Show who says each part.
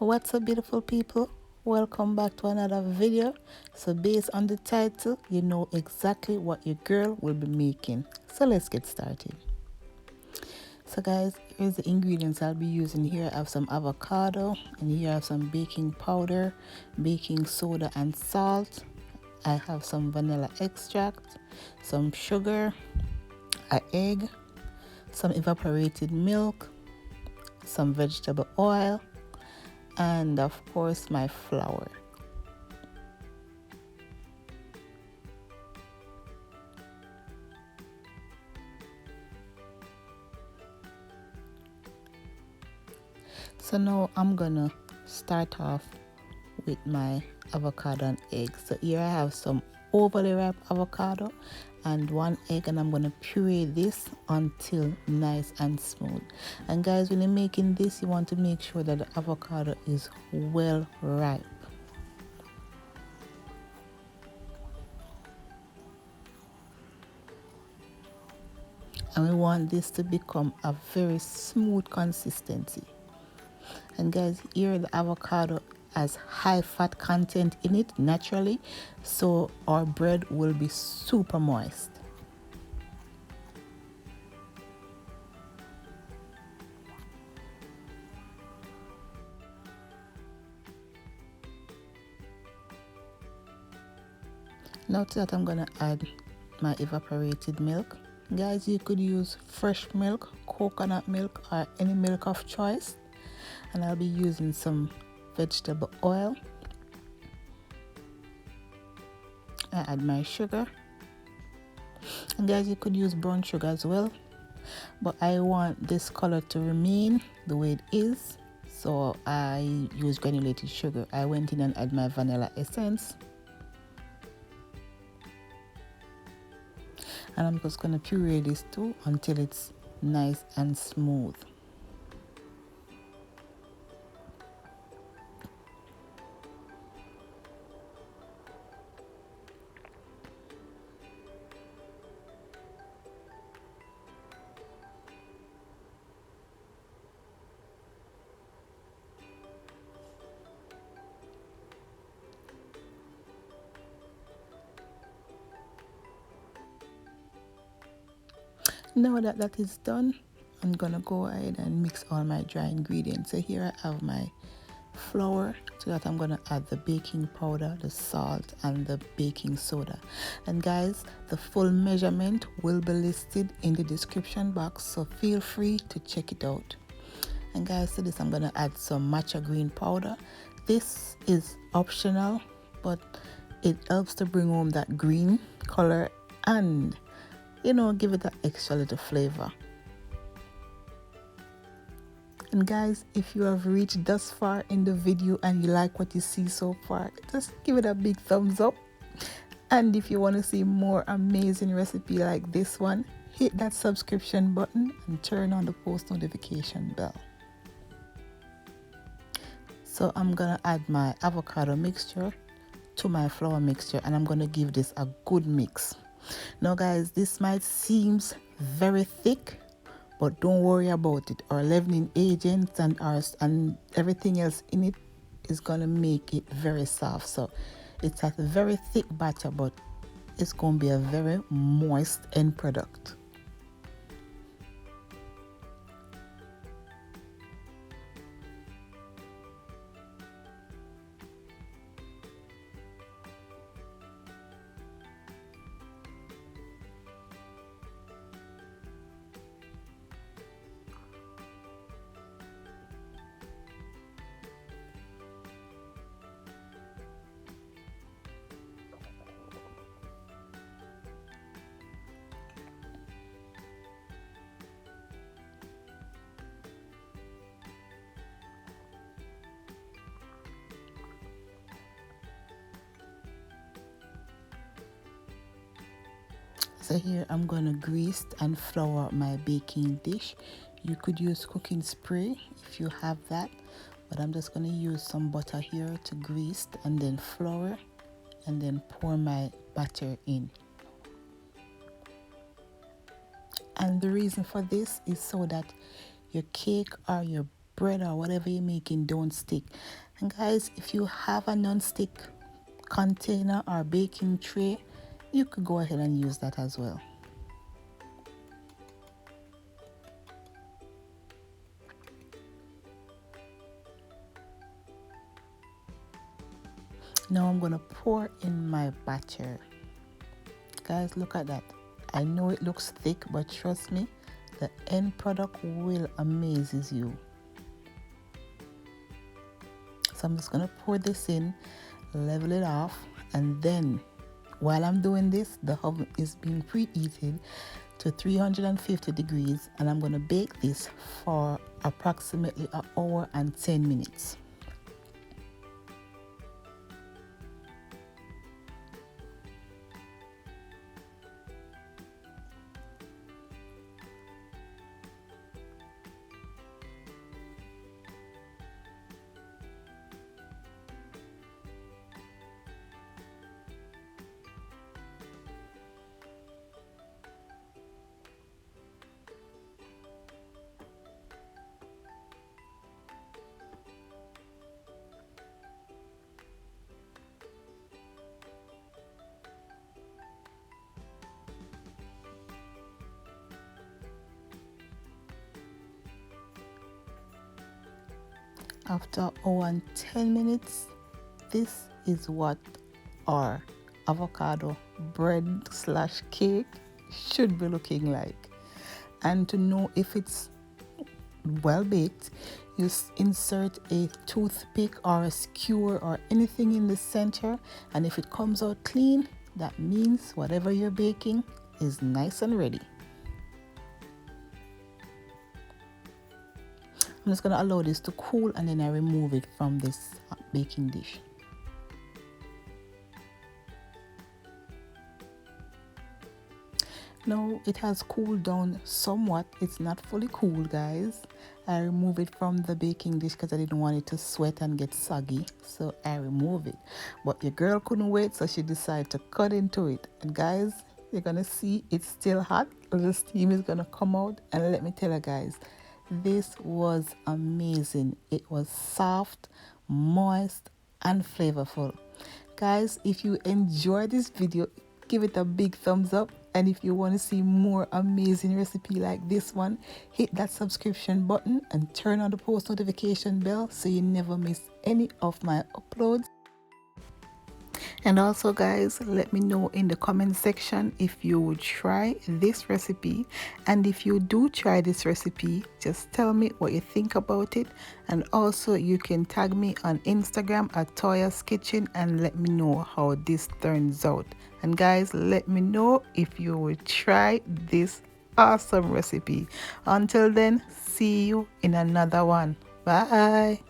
Speaker 1: What's up, beautiful people? Welcome back to another video. So based on the title, you know exactly what your girl will be making. So let's get started. So guys, here's the ingredients I'll be using. Here I have some avocado, and here I have some baking powder, baking soda and salt. I have some vanilla extract, some sugar, an egg, some evaporated milk, some vegetable oil, and of course my flour. So now I'm gonna start off with my avocado and egg. So here I have some overly ripe avocado and one egg, and I'm gonna puree this until nice and smooth. And guys, when you're making this, you want to make sure that the avocado is well ripe. And we want this to become a very smooth consistency. And guys, here the avocado has high fat content in it naturally, so our bread will be super moist. Now to that, I'm gonna add my evaporated milk. Guys, you could use fresh milk, coconut milk, or any milk of choice. And I'll be using some vegetable oil. I add my sugar. And guys, you could use brown sugar as well, but I want this color to remain the way it is, so I use granulated sugar. I went in and add my vanilla essence. And I'm just going to puree this too until it's nice and smooth. Now that that is done, I'm gonna go ahead and mix all my dry ingredients. So here I have my flour. To that I'm gonna add the baking powder, the salt, and the baking soda. And guys, the full measurement will be listed in the description box, so feel free to check it out. And guys, to this I'm gonna add some matcha green powder. This is optional, but it helps to bring home that green color and, you know, give it that extra little flavor. And guys, if you have reached thus far in the video and you like what you see so far, just give it a big thumbs up. And if you want to see more amazing recipe like this one, hit that subscription button and turn on the post notification bell. So I'm gonna add my avocado mixture to my flour mixture, and I'm gonna give this a good mix. Now guys, this might seem very thick, but don't worry about it. Our leavening agents and everything else in it is gonna make it very soft. So it's a very thick batter, but it's gonna be a very moist end product. So here I'm gonna grease and flour my baking dish. You could use cooking spray if you have that, but I'm just gonna use some butter here to grease, and then flour, and then pour my batter in. And the reason for this is so that your cake or your bread or whatever you're making don't stick. And guys, if you have a non-stick container or baking tray, you could go ahead and use that as well. Now I'm gonna pour in my batter. Guys, look at that. I know it looks thick, but trust me, the end product will amaze you. So I'm just gonna pour this in, level it off, and then while I'm doing this, the oven is being preheated to 350 degrees, and I'm gonna bake this for approximately an hour and 10 minutes. After 10 minutes, this is what our avocado bread / cake should be looking like. And to know if it's well baked, you insert a toothpick or a skewer or anything in the center, and if it comes out clean, that means whatever you're baking is nice and ready. I'm just going to allow this to cool, and then I remove it from this baking dish. Now it has cooled down somewhat. It's not fully cool, guys. I remove it from the baking dish because I didn't want it to sweat and get soggy, so I remove it. But your girl couldn't wait, so she decided to cut into it. And guys, you're gonna see it's still hot. The steam is gonna come out, and let me tell you guys, this was amazing. It was soft, moist, and flavorful. Guys, if you enjoyed this video, give it a big thumbs up, and if you want to see more amazing recipe like this one, hit that subscription button and turn on the post notification bell so you never miss any of my uploads. And also guys, let me know in the comment section if you would try this recipe, and if you do try this recipe, just tell me what you think about it. And also you can tag me on Instagram at Toya's Kitchen and let me know how this turns out. And guys, let me know if you would try this awesome recipe. Until then, see you in another one. Bye.